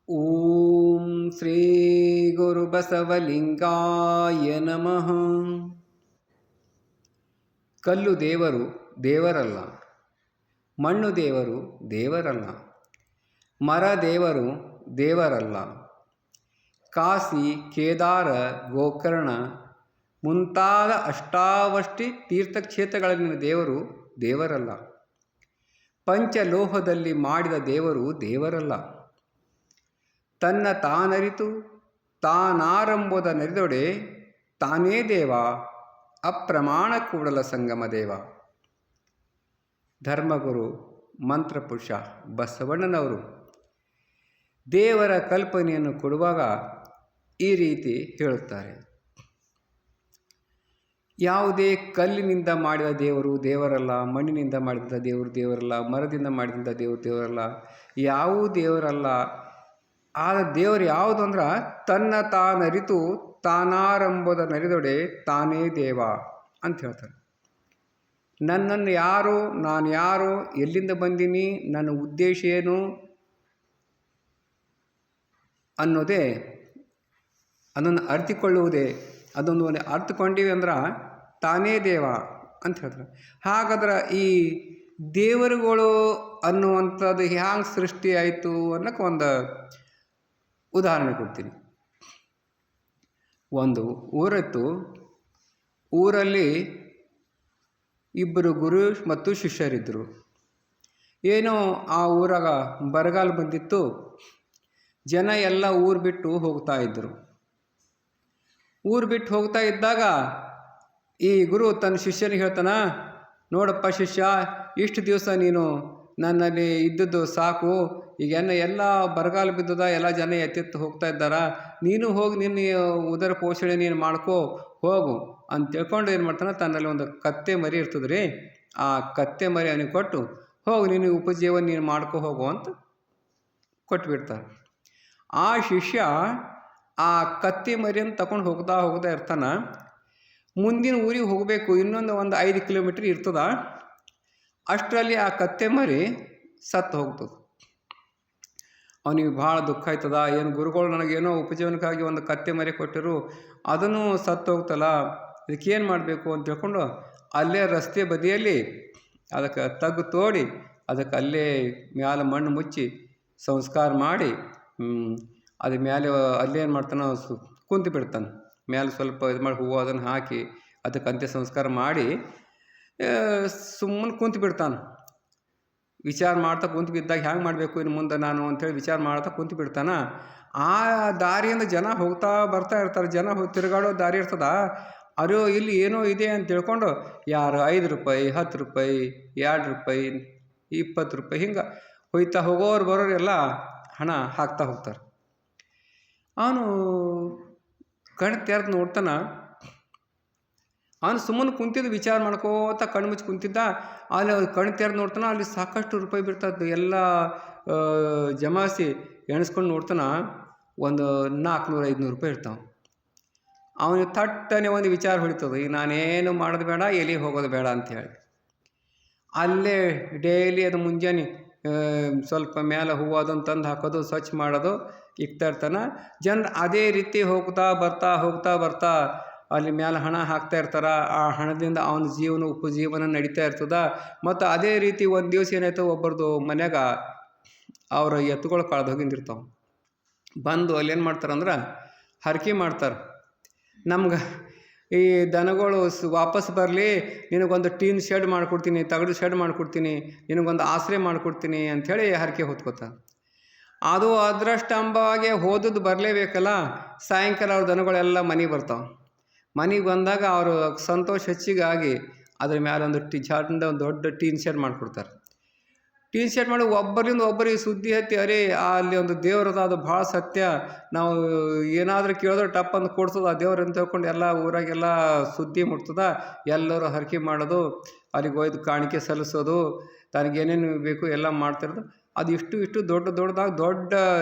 ಓಂ ಶ್ರೀ ಗುರು ಬಸವಲಿಂಗಾಯ ನಮಃ. ಕಲ್ಲು ದೇವರು ದೇವರಲ್ಲ, ಮಣ್ಣು ದೇವರು ದೇವರಲ್ಲ, ಮರ ದೇವರು ದೇವರಲ್ಲ, ಕಾಶಿ ಕೇದಾರ ಗೋಕರ್ಣ ಮುಂತಾದ ಅಷ್ಟಾವಷ್ಟಿ ತೀರ್ಥಕ್ಷೇತ್ರಗಳಲ್ಲಿನ ದೇವರು ದೇವರಲ್ಲ. ಪಂಚಲೋಹದಲ್ಲಿ ಮಾಡಿದ ದೇವರು ದೇವರಲ್ಲ. ತನ್ನ ತಾನರಿತು ತಾನಾರಂಬುದ ನರಿದೊಡೆ ತಾನೇ ದೇವ, ಅಪ್ರಮಾಣ ಕೂಡಲ ಸಂಗಮ ದೇವ. ಧರ್ಮಗುರು ಮಂತ್ರಪುರುಷ ಬಸವಣ್ಣನವರು ದೇವರ ಕಲ್ಪನೆಯನ್ನು ಕೊಡುವಾಗ ಈ ರೀತಿ ಹೇಳುತ್ತಾರೆ. ಯಾವುದೇ ಕಲ್ಲಿನಿಂದ ಮಾಡಿದ ದೇವರು ದೇವರಲ್ಲ, ಮಣ್ಣಿನಿಂದ ಮಾಡಿದ ದೇವರು ದೇವರಲ್ಲ, ಮರದಿಂದ ಮಾಡಿದಂಥ ದೇವರು ದೇವರಲ್ಲ, ಯಾವ ದೇವರಲ್ಲ. ಆದ ದೇವರು ಯಾವುದು ಅಂದ್ರೆ ತನ್ನ ತಾನರಿತು ತಾನಾರಂಬುದ ನರಿದೊಡೆ ತಾನೇ ದೇವ ಅಂತ ಹೇಳ್ತಾರೆ. ನನ್ನನ್ನು ಯಾರು, ನಾನು ಯಾರು, ಎಲ್ಲಿಂದ ಬಂದೀನಿ, ನನ್ನ ಉದ್ದೇಶ ಏನು ಅನ್ನೋದೇ ಅದನ್ನು ಅರ್ಥಿಕೊಳ್ಳುವುದೇ. ಅದೊಂದು ಅರ್ಥಕೊಂಡೀವಿ ಅಂದ್ರೆ ತಾನೇ ದೇವ ಅಂತ ಹೇಳ್ತಾರೆ. ಹಾಗಾದ್ರೆ ಈ ದೇವರುಗಳು ಅನ್ನುವಂಥದ್ದು ಹ್ಯಾಂಗೆ ಸೃಷ್ಟಿ ಆಯಿತು ಅನ್ನೋಕ್ಕೆ ಒಂದು ಉದಾಹರಣೆ ಕೊಡ್ತೀನಿ. ಒಂದು ಊರಿತ್ತು. ಊರಲ್ಲಿ ಇಬ್ಬರು ಗುರು ಮತ್ತು ಶಿಷ್ಯರಿದ್ದರು. ಏನೋ ಆ ಊರಾಗ ಬರಗಾಲ ಬಂದಿತ್ತು. ಜನ ಎಲ್ಲ ಊರು ಬಿಟ್ಟು ಹೋಗ್ತಾ ಇದ್ದರು. ಊರು ಬಿಟ್ಟು ಹೋಗ್ತಾ ಇದ್ದಾಗ ಈ ಗುರು ತನ್ನ ಶಿಷ್ಯನಿಗೆ ಹೇಳ್ತಾನ, ನೋಡಪ್ಪ ಶಿಷ್ಯ, ಇಷ್ಟು ದಿವಸ ನೀನು ನನ್ನಲ್ಲಿ ಇದ್ದದ್ದು ಸಾಕು, ಈಗ ಎಲ್ಲ ಬರಗಾಲ ಬಿದ್ದದ, ಎಲ್ಲ ಜನ ಎತ್ತೆತ್ತು ಹೋಗ್ತಾ ಇದ್ದಾರ, ನೀನು ಹೋಗಿ ನಿನ್ನ ಉದರ ಪೋಷಣೆ ನೀನು ಮಾಡ್ಕೋ ಹೋಗು ಅಂತ ತಿಳ್ಕೊಂಡು ಏನು ಮಾಡ್ತಾನೆ, ತನ್ನಲ್ಲಿ ಒಂದು ಕತ್ತೆ ಮರಿ ಇರ್ತದೆ ರೀ, ಆ ಕತ್ತೆ ಮರಿ ಅವನಿಗೆ ಕೊಟ್ಟು ಹೋಗು, ನೀನು ಉಪಜೀವನ ನೀನು ಮಾಡ್ಕೋ ಹೋಗು ಅಂತ ಕೊಟ್ಬಿಡ್ತಾರೆ. ಆ ಶಿಷ್ಯ ಆ ಕತ್ತೆ ಮರಿಯನ್ನು ತಗೊಂಡು ಹೋಗ್ತಾ ಇರ್ತಾನೆ. ಮುಂದಿನ ಊರಿಗೆ ಹೋಗಬೇಕು, ಇನ್ನೊಂದು 5 ಕಿಲೋಮೀಟ್ರ್ ಇರ್ತದ. ಅಷ್ಟರಲ್ಲಿ ಆ ಕತ್ತೆ ಮರಿ ಸತ್ತು ಹೋಗ್ತದೆ. ಅವನಿಗೆ ಭಾಳ ದುಃಖ ಆಯ್ತದ. ಏನು ಗುರುಗಳು ನನಗೇನೋ ಉಪಜೀವನಕ್ಕಾಗಿ ಒಂದು ಕತ್ತೆ ಮರಿ ಕೊಟ್ಟರು, ಅದನ್ನು ಸತ್ತು ಹೋಗ್ತಲ್ಲ, ಇದಕ್ಕೇನು ಮಾಡಬೇಕು ಅಂತ ತಿಳ್ಕೊಂಡು ಅಲ್ಲೇ ರಸ್ತೆ ಬದಿಯಲ್ಲಿ ಅದಕ್ಕೆ ತಗ್ಗು ತೋಡಿ ಅದಕ್ಕೆ ಅಲ್ಲೇ ಮ್ಯಾಲೆ ಮಣ್ಣು ಮುಚ್ಚಿ ಸಂಸ್ಕಾರ ಮಾಡಿ ಅದ್ರ ಮೇಲೆ ಅಲ್ಲೇನು ಮಾಡ್ತಾನೆ, ಕುಂತು ಬಿಡ್ತಾನೆ. ಮೇಲೆ ಸ್ವಲ್ಪ ಇದು ಮಾಡಿ ಹೂವು ಅದನ್ನು ಹಾಕಿ ಅದಕ್ಕೆ ಅಂತ್ಯ ಸಂಸ್ಕಾರ ಮಾಡಿ ಸುಮ್ಮನೆ ಕುಂತು ಬಿಡ್ತಾನೆ. ವಿಚಾರ ಮಾಡ್ತಾ ಕುಂತು ಬಿದ್ದಾಗ ಹ್ಯಾಂಗೆ ಮಾಡಬೇಕು ಇನ್ನು ಮುಂದೆ ನಾನು ಅಂಥೇಳಿ ವಿಚಾರ ಮಾಡ್ತಾ ಕುಂತು ಬಿಡ್ತಾನೆ. ಆ ದಾರಿಯಿಂದ ಜನ ಹೋಗ್ತಾ ಬರ್ತಾ ಇರ್ತಾರೆ. ಜನ ತಿರುಗಾಡೋ ದಾರಿ ಇರ್ತದ. ಅರೋ ಇಲ್ಲಿ ಏನೋ ಇದೆ ಅಂತ ತಿಳ್ಕೊಂಡು ಯಾರು 5 ರೂಪಾಯಿ, 10 ರೂಪಾಯಿ, 2 ರೂಪಾಯಿ, 20 ರೂಪಾಯಿ ಹಿಂಗೆ ಹೋಯ್ತಾ ಹೋಗೋರು ಬರೋರು ಎಲ್ಲ ಹಣ ಹಾಕ್ತಾ ಹೋಗ್ತಾರೆ. ಅವನು ಕಣ್ಣು ತೆರೆದು ನೋಡ್ತಾನ. ಅವನು ಸುಮ್ಮನೆ ಕುಂತಿದ್ದು ವಿಚಾರ ಮಾಡ್ಕೋತ ಕಣ್ಣು ಮುಚ್ಚಿ ಕುಂತಿದ್ದ. ಅಲ್ಲಿ ಕಣ್ಣು ತೆರೆದು ನೋಡ್ತಾನೆ, ಅಲ್ಲಿ ಸಾಕಷ್ಟು ರೂಪಾಯಿ ಬಿಡ್ತದ್ದು. ಎಲ್ಲ ಜಮಾಯಿಸಿ ಎಣಿಸ್ಕೊಂಡು ನೋಡ್ತಾನೆ, ಒಂದು 400-500 ರೂಪಾಯಿ ಇರ್ತಾವೆ. ಅವನಿಗೆ ಥಟ್ಟನೆ ಒಂದು ವಿಚಾರ ಹೊಡಿತದೆ, ಈಗ ನಾನೇನು ಮಾಡೋದು ಬೇಡ, ಎಲ್ಲಿ ಹೋಗೋದು ಬೇಡ ಅಂಥೇಳಿ ಅಲ್ಲೇ ಡೈಲಿ ಅದು ಮುಂಜಾನೆ ಸ್ವಲ್ಪ ಮೇಲೆ ಹೂವು ಅದನ್ನು ತಂದು ಹಾಕೋದು, ಸ್ವಚ್ಛ ಮಾಡೋದು ಇಕ್ತಾ ಇರ್ತಾನೆ. ಜನರು ಅದೇ ರೀತಿ ಹೋಗ್ತಾ ಬರ್ತಾ ಅಲ್ಲಿ ಮೇಲೆ ಹಣ ಹಾಕ್ತಾ ಇರ್ತಾರೆ. ಆ ಹಣದಿಂದ ಅವನ ಉಪಜೀವನ ನಡೀತಾ ಇರ್ತದ. ಮತ್ತು ಅದೇ ರೀತಿ ಒಂದು ದಿವಸ ಏನಾಯ್ತು, ಒಬ್ಬರದು ಮನ್ಯಾಗ ಅವ್ರ ಎತ್ತುಗಳು ಕಳೆದು ಹೋಗಿಂದಿರ್ತಾವೆ. ಬಂದು ಅಲ್ಲೇನು ಮಾಡ್ತಾರಂದ್ರೆ ಹರಕೆ ಮಾಡ್ತಾರೆ, ನಮ್ಗೆ ಈ ದನಗಳು ವಾಪಸ್ ಬರಲಿ, ನಿನಗೊಂದು ಟೀನ್ ಶೆಡ್ ಮಾಡಿಕೊಡ್ತೀನಿ, ತಗಡು ಶೆಡ್ ಮಾಡಿಕೊಡ್ತೀನಿ, ನಿನಗೊಂದು ಆಶ್ರಯ ಮಾಡಿಕೊಡ್ತೀನಿ ಅಂಥೇಳಿ ಹರಕೆ ಹೊತ್ಕೋತಾರೆ. ಅದು ಅದರಷ್ಟಂಬವಾಗಿ ಹೋದದ್ದು ಬರಲೇಬೇಕಲ್ಲ. ಸಾಯಂಕಾಲ ಅವ್ರ ದನಗಳೆಲ್ಲ ಮನೆಗೆ ಬರ್ತಾವೆ. ಮನೆಗೆ ಬಂದಾಗ ಅವರು ಸಂತೋಷ ಹೆಚ್ಚಿಗಾಗಿ ಅದ್ರ ಮೇಲೆ ಒಂದು ಒಂದು ದೊಡ್ಡ ಟೀನ್ ಶೆಡ್ ಮಾಡಿಕೊಡ್ತಾರೆ. ಟೀನ್ ಶೆಡ್ ಮಾಡಿ ಒಬ್ಬರಿಂದ ಒಬ್ಬರಿಗೆ ಸುದ್ದಿ ಹತ್ತಿ, ಅರೇ ಅಲ್ಲಿ ಒಂದು ದೇವ್ರದ, ಅದು ಭಾಳ ಸತ್ಯ, ನಾವು ಏನಾದರೂ ಕೇಳಿದ್ರೆ ಟಪ್ ಅಂತ ಕೊಡ್ತದ ಆ ದೇವ್ರು ಅಂತ ಹೇಳ್ಕೊಂಡು ಎಲ್ಲ ಊರಾಗೆಲ್ಲ ಸುದ್ದಿ ಮುಟ್ತದ. ಎಲ್ಲರೂ ಹರಕೆ ಮಾಡೋದು, ಅಲ್ಲಿಗೆ ಒಯ್ದು ಕಾಣಿಕೆ ಸಲ್ಲಿಸೋದು, ತನಗೇನೇನು ಬೇಕು ಎಲ್ಲ ಮಾಡ್ತಿರೋದು. ಅದು ಇಷ್ಟು ದೊಡ್ಡದಾಗಿ ದೊಡ್ಡ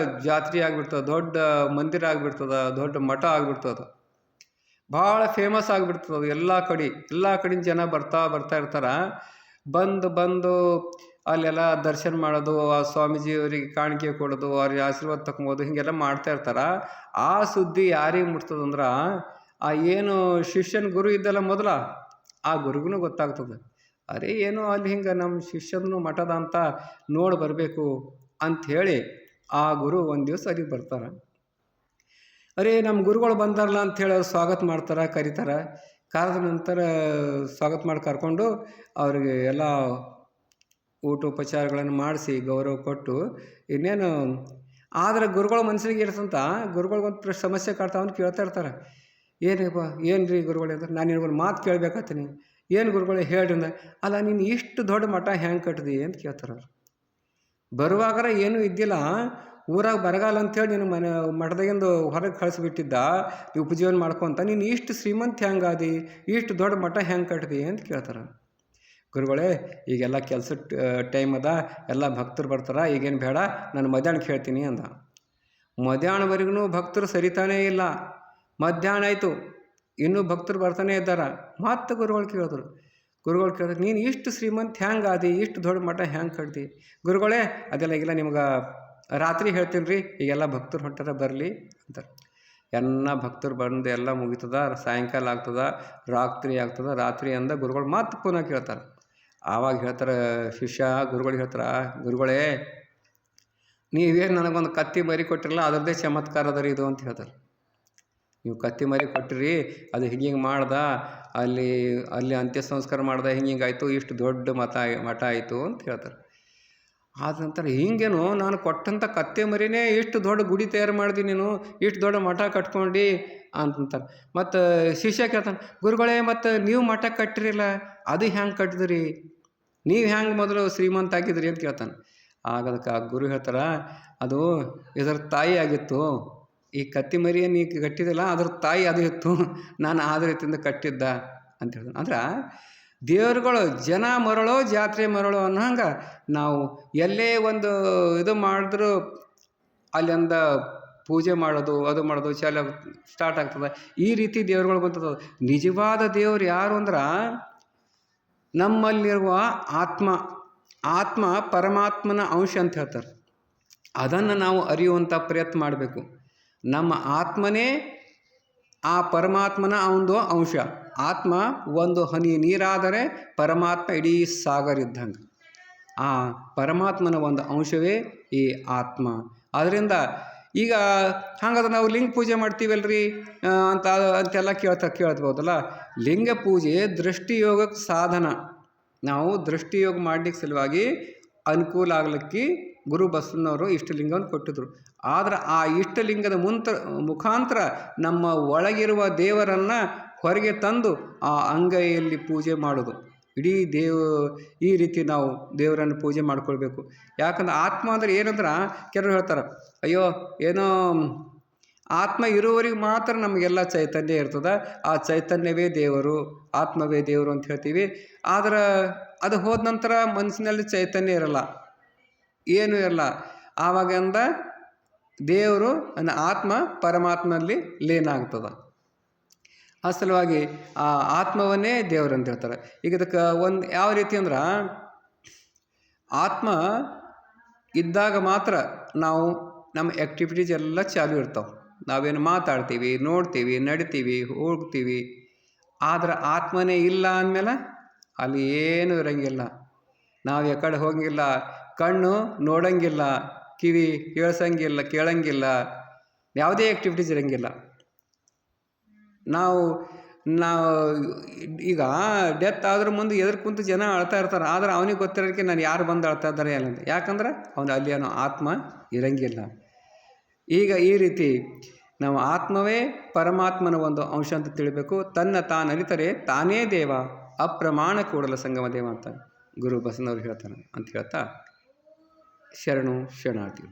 ಜಾತ್ರೆ ಆಗಿಬಿಡ್ತದೆ, ದೊಡ್ಡ ಮಂದಿರ ಆಗಿಬಿಡ್ತದೆ, ದೊಡ್ಡ ಮಠ ಆಗಿಬಿಡ್ತದೆ, ಭಾಳ ಫೇಮಸ್ ಆಗಿಬಿಡ್ತದೆ. ಎಲ್ಲ ಕಡೆಯಿಂದ ಜನ ಬರ್ತಾ ಇರ್ತಾರೆ. ಬಂದು ಅಲ್ಲೆಲ್ಲ ದರ್ಶನ ಮಾಡೋದು, ಆ ಸ್ವಾಮೀಜಿಯವರಿಗೆ ಕಾಣಿಕೆ ಕೊಡೋದು, ಅವ್ರಿಗೆ ಆಶೀರ್ವಾದ ತಗೊಂಬೋದು, ಹೀಗೆಲ್ಲ ಮಾಡ್ತಾ ಇರ್ತಾರೆ. ಆ ಸುದ್ದಿ ಯಾರಿಗೆ ಮುಟ್ತದಂದ್ರೆ ಆ ಏನು ಶಿಷ್ಯನ ಗುರು ಇದ್ದಲ್ಲ ಮೊದಲ, ಆ ಗುರುಗೂ ಗೊತ್ತಾಗ್ತದೆ. ಅರೆ ಏನೋ ಅಲ್ಲಿ ಹಿಂಗೆ ನಮ್ಮ ಶಿಷ್ಯನೂ ಮಠದ ಅಂತ ನೋಡಿ ಬರಬೇಕು ಅಂಥೇಳಿ ಆ ಗುರು ಒಂದು ದಿವಸ ಅಲ್ಲಿಗೆ ಬರ್ತಾರೆ. ಅರೆ ನಮ್ಮ ಗುರುಗಳು ಬಂದಾರಲ್ಲ ಅಂಥೇಳಿ ಅವ್ರು ಸ್ವಾಗತ ಮಾಡ್ತಾರೆ, ಕರೀತಾರೆ. ಕರೆದ ನಂತರ ಸ್ವಾಗತ ಮಾಡಿ ಕರ್ಕೊಂಡು ಅವ್ರಿಗೆ ಎಲ್ಲ ಊಟೋಪಚಾರಗಳನ್ನು ಮಾಡಿಸಿ ಗೌರವ ಕೊಟ್ಟು ಇನ್ನೇನು. ಆದರೆ ಗುರುಗಳ ಮನಸ್ಸಿಗೆ ಇರ್ತಂತ ಗುರುಗಳಿಗೊಂದು ಸಮಸ್ಯೆ ಕಾಡ್ತಾವನ್ನು ಕೇಳ್ತಾ ಇರ್ತಾರೆ. ಏನಪ್ಪ ಏನು ರೀ ಗುರುಗಳೇ ಅಂದ್ರೆ, ನಾನು ನಿನಗೊಂದು ಮಾತು ಕೇಳಬೇಕಾತೀನಿ. ಏನು ಗುರುಗಳೇ ಹೇಳ್ರಿ ಅಂದ್ರೆ, ಅಲ್ಲ ನೀನು ಇಷ್ಟು ದೊಡ್ಡ ಮಠ ಹೆಂಗೆ ಕಟ್ಟಿದಿ ಅಂತ ಕೇಳ್ತಾರೆ ಅವ್ರು. ಬರುವಾಗರ ಏನೂ ಇದ್ದಿಲ್ಲ, ಊರಾಗ ಬರಗಾಲ ಅಂಥೇಳಿ ನೀನು ಮನೆ ಮಠದಾಗಿಂದು ಹೊರಗೆ ಕಳಿಸ್ಬಿಟ್ಟಿದ್ದ, ನೀವು ಉಪಜೀವನ ಮಾಡ್ಕೊತ, ನೀನು ಇಷ್ಟು ಶ್ರೀಮಂತ ಹೆಂಗಾದಿ, ಇಷ್ಟು ದೊಡ್ಡ ಮಠ ಹೆಂಗೆ ಕಟ್ಟಿದಿ ಅಂತ ಕೇಳ್ತಾರೆ. ಗುರುಗಳೇ ಈಗೆಲ್ಲ ಕೆಲಸದ ಟೈಮ್ ಅದ, ಎಲ್ಲ ಭಕ್ತರು ಬರ್ತಾರೆ, ಈಗೇನು ಬೇಡ, ನಾನು ಮಧ್ಯಾಹ್ನಕ್ಕೆ ಹೇಳ್ತೀನಿ ಅಂದ. ಮಧ್ಯಾಹ್ನವರೆಗೂ ಭಕ್ತರು ಸರಿತಾನೇ ಇಲ್ಲ. ಮಧ್ಯಾಹ್ನ ಆಯಿತು, ಇನ್ನೂ ಭಕ್ತರು ಬರ್ತಾನೆ ಇದ್ದಾರೆ. ಮತ್ತೆ ಗುರುಗಳು ಕೇಳಿದ್ರು. ನೀನು ಇಷ್ಟು ಶ್ರೀಮಂತ ಹೆಂಗಾದಿ, ಇಷ್ಟು ದೊಡ್ಡ ಮಠ ಹೆಂಗೆ ಕಟ್ದಿ? ಗುರುಗಳೇ ಅದೆಲ್ಲ ಈಗೆಲ್ಲ ನಿಮ್ಗೆ ರಾತ್ರಿ ಹೇಳ್ತೀನಿ ರೀ, ಈಗೆಲ್ಲ ಭಕ್ತರು ಹೊಂಟಾರ ಬರಲಿ ಅಂತಾರೆ. ಎಲ್ಲ ಭಕ್ತರು ಬಂದು ಎಲ್ಲ ಮುಗಿತದ, ಸಾಯಂಕಾಲ ಆಗ್ತದೆ, ರಾತ್ರಿ ಆಗ್ತದೆ. ರಾತ್ರಿ ಅಂದ ಗುರುಗಳು ಮತ್ತೆ ಪುನಃ ಕೇಳ್ತಾರೆ. ಆವಾಗ ಹೇಳ್ತಾರೆ ಶಿಷ್ಯ ಗುರುಗಳು ಹೇಳ್ತಾರೆ, ಗುರುಗಳೇ ನೀವೇನು ನನಗೊಂದು ಕತ್ತಿ ಮರಿ ಕೊಟ್ಟಿರಲ್ಲ, ಅದರದ್ದೇ ಚಮತ್ಕಾರ ಅದರಿ ಇದು ಅಂತ ಹೇಳ್ತಾರೆ. ನೀವು ಕತ್ತಿ ಮರಿ ಕೊಟ್ಟಿರಿ, ಅದು ಹಿಂಗೆ ಮಾಡ್ದ, ಅಲ್ಲಿ ಅಂತ್ಯ ಸಂಸ್ಕಾರ ಮಾಡ್ದೆ, ಹಿಂಗಾಯ್ತು, ಇಷ್ಟು ದೊಡ್ಡ ಮಠ ಆಯಿತು ಅಂತ ಹೇಳ್ತಾರೆ. ಆದ ನಂತರ ಹಿಂಗೇನು ನಾನು ಕೊಟ್ಟಂಥ ಕತ್ತೆ ಮರಿನೇ ಇಷ್ಟು ದೊಡ್ಡ ಗುಡಿ ತಯಾರು ಮಾಡಿದಿ, ನೀನು ಇಷ್ಟು ದೊಡ್ಡ ಮಠ ಕಟ್ಕೊಂಡು ಅಂತಂತಾರೆ. ಮತ್ತು ಶಿಷ್ಯ ಕೇಳ್ತಾನೆ, ಗುರುಗಳೇ ಮತ್ತು ನೀವು ಮಠ ಕಟ್ಟಿರಿಲ್ಲ, ಅದು ಹೆಂಗೆ ಕಟ್ಟಿದ್ರಿ, ನೀವು ಹೆಂಗೆ ಮೊದಲು ಶ್ರೀಮಂತ ಆಗಿದ್ರಿ ಅಂತ ಕೇಳ್ತಾನೆ. ಆಗೋದಕ್ಕೆ ಆ ಗುರು ಹೇಳ್ತಾರೆ, ಅದು ಇದರ ತಾಯಿ ಆಗಿತ್ತು, ಈ ಕತ್ತಿ ಮರಿಯನ್ನು ಈಗ ಕಟ್ಟಿದಿಲ್ಲ, ಅದ್ರ ತಾಯಿ ಅದು ಇತ್ತು, ನಾನು ಆದ ರೀತಿಯಿಂದ ಕಟ್ಟಿದ್ದ ಅಂತ ಹೇಳ್ತಾನೆ. ಅಂದ್ರೆ ದೇವರುಗಳು ಜನ ಮರಳೋ ಜಾತ್ರೆ ಮರಳೋ ಅನ್ನೋ ಹಂಗೆ ನಾವು ಎಲ್ಲೇ ಒಂದು ಇದು ಮಾಡಿದ್ರು ಅಲ್ಲಿಂದ ಪೂಜೆ ಮಾಡೋದು, ಅದು ಮಾಡೋದು ಚಾಲ ಸ್ಟಾರ್ಟ್ ಆಗ್ತದೆ. ಈ ರೀತಿ ದೇವ್ರುಗಳು ಬಂತದ. ನಿಜವಾದ ದೇವರು ಯಾರು ಅಂದ್ರೆ ನಮ್ಮಲ್ಲಿರುವ ಆತ್ಮ ಪರಮಾತ್ಮನ ಅಂಶ ಅಂತ ಹೇಳ್ತಾರೆ. ಅದನ್ನು ನಾವು ಅರಿಯುವಂಥ ಪ್ರಯತ್ನ ಮಾಡಬೇಕು. ನಮ್ಮ ಆತ್ಮನೇ ಆ ಪರಮಾತ್ಮನ ಒಂದು ಅಂಶ. ಆತ್ಮ ಒಂದು ಹನಿ ನೀರಾದರೆ ಪರಮಾತ್ಮ ಇಡೀ ಸಾಗರ ಇದ್ದಂಗೆ. ಆ ಪರಮಾತ್ಮನ ಒಂದು ಅಂಶವೇ ಈ ಆತ್ಮ. ಆದ್ದರಿಂದ ಈಗ ಹಂಗಾದ್ರೆ ನಾವು ಲಿಂಗ ಪೂಜೆ ಮಾಡ್ತೀವಲ್ರಿ ಅಂತೆಲ್ಲ ಕೇಳ್ಬೋದಲ್ಲ. ಲಿಂಗ ಪೂಜೆ ದೃಷ್ಟಿಯೋಗಕ್ಕೆ ಸಾಧನ. ನಾವು ದೃಷ್ಟಿಯೋಗ ಮಾಡಲಿಕ್ಕೆ ಸಲುವಾಗಿ ಅನುಕೂಲ ಆಗ್ಲಿಕ್ಕೆ ಗುರು ಬಸವಣ್ಣವರು ಇಷ್ಟಲಿಂಗವನ್ನು ಕೊಟ್ಟಿದ್ರು. ಆದರೆ ಆ ಇಷ್ಟಲಿಂಗದ ಮುಖಾಂತರ ನಮ್ಮ ಒಳಗಿರುವ ದೇವರನ್ನು ಹೊರಗೆ ತಂದು ಆ ಅಂಗೈಯಲ್ಲಿ ಪೂಜೆ ಮಾಡೋದು. ಇಡೀ ಈ ರೀತಿ ನಾವು ದೇವರನ್ನು ಪೂಜೆ ಮಾಡ್ಕೊಳ್ಬೇಕು. ಯಾಕಂದ್ರೆ ಆತ್ಮ ಅಂದರೆ ಏನಂದ್ರೆ ಕೆಲವರು ಹೇಳ್ತಾರೆ, ಅಯ್ಯೋ ಏನೋ ಆತ್ಮ ಇರುವವರಿಗೆ ಮಾತ್ರ ನಮಗೆಲ್ಲ ಚೈತನ್ಯ ಇರ್ತದೆ, ಆ ಚೈತನ್ಯವೇ ದೇವರು, ಆತ್ಮವೇ ದೇವರು ಅಂತ ಹೇಳ್ತೀವಿ. ಆದರೆ ಅದು ಹೋದ ನಂತರ ಮನಸ್ಸಿನಲ್ಲಿ ಚೈತನ್ಯ ಇರಲ್ಲ, ಏನೂ ಇರಲ್ಲ. ಆವಾಗಿಂದ ದೇವರು ಆತ್ಮ ಪರಮಾತ್ಮನಲ್ಲಿ ಲೀನ ಆಗ್ತದೆ. ಆ ಸಲುವಾಗಿ ಆ ಆತ್ಮವನ್ನೇ ದೇವರು ಅಂತ ಹೇಳ್ತಾರೆ. ಈಗ ಇದಕ್ಕೆ ಒಂದು ಯಾವ ರೀತಿ ಅಂದ್ರೆ, ಆತ್ಮ ಇದ್ದಾಗ ಮಾತ್ರ ನಾವು ನಮ್ಮ ಆ್ಯಕ್ಟಿವಿಟೀಸ್ ಎಲ್ಲ ಚಾಲು ಇರ್ತಾವೆ. ನಾವೇನು ಮಾತಾಡ್ತೀವಿ, ನೋಡ್ತೀವಿ, ನಡಿತೀವಿ, ಹೋಗ್ತೀವಿ. ಆದರೆ ಆತ್ಮನೇ ಇಲ್ಲ ಅಂದಮೇಲೆ ಅಲ್ಲಿ ಏನೂ ಇರೋಂಗಿಲ್ಲ. ನಾವು ಯಾಕಡೆ ಹೋಗಂಗಿಲ್ಲ, ಕಣ್ಣು ನೋಡೋಂಗಿಲ್ಲ, ಕಿವಿ ಕೇಳಂಗಿಲ್ಲ, ಯಾವುದೇ ಆ್ಯಕ್ಟಿವಿಟೀಸ್ ಇರೋಂಗಿಲ್ಲ. ನಾವು ಈಗ ಡೆತ್ ಆದ್ರ ಮುಂದೆ ಎದುರು ಕುಂತು ಜನ ಅಳ್ತಾ ಇರ್ತಾರೆ. ಆದರೆ ಅವನಿಗೆ ಗೊತ್ತಿರೋದಕ್ಕೆ ನಾನು ಯಾರು ಬಂದು ಅಳ್ತಾ ಇದ್ದಾರೆ ಅಲ್ಲಂತ. ಯಾಕಂದ್ರೆ ಅಲ್ಲಿ ಏನೋ ಆತ್ಮ ಇರಂಗಿಲ್ಲ. ಈಗ ಈ ರೀತಿ ನಾವು ಆತ್ಮವೇ ಪರಮಾತ್ಮನ ಒಂದು ಅಂಶ ಅಂತ ತಿಳಿಬೇಕು. ತನ್ನ ತಾನರಿತರೆ ತಾನೇ ದೇವ, ಅಪ್ರಮಾಣ ಕೂಡಲ ಸಂಗಮ ದೇವ ಅಂತ ಗುರು ಬಸವಣ್ಣವ್ರು ಹೇಳ್ತಾನೆ ಅಂತ ಹೇಳ್ತಾ ಶರಣು ಶರಣಾರ್ಥಿ.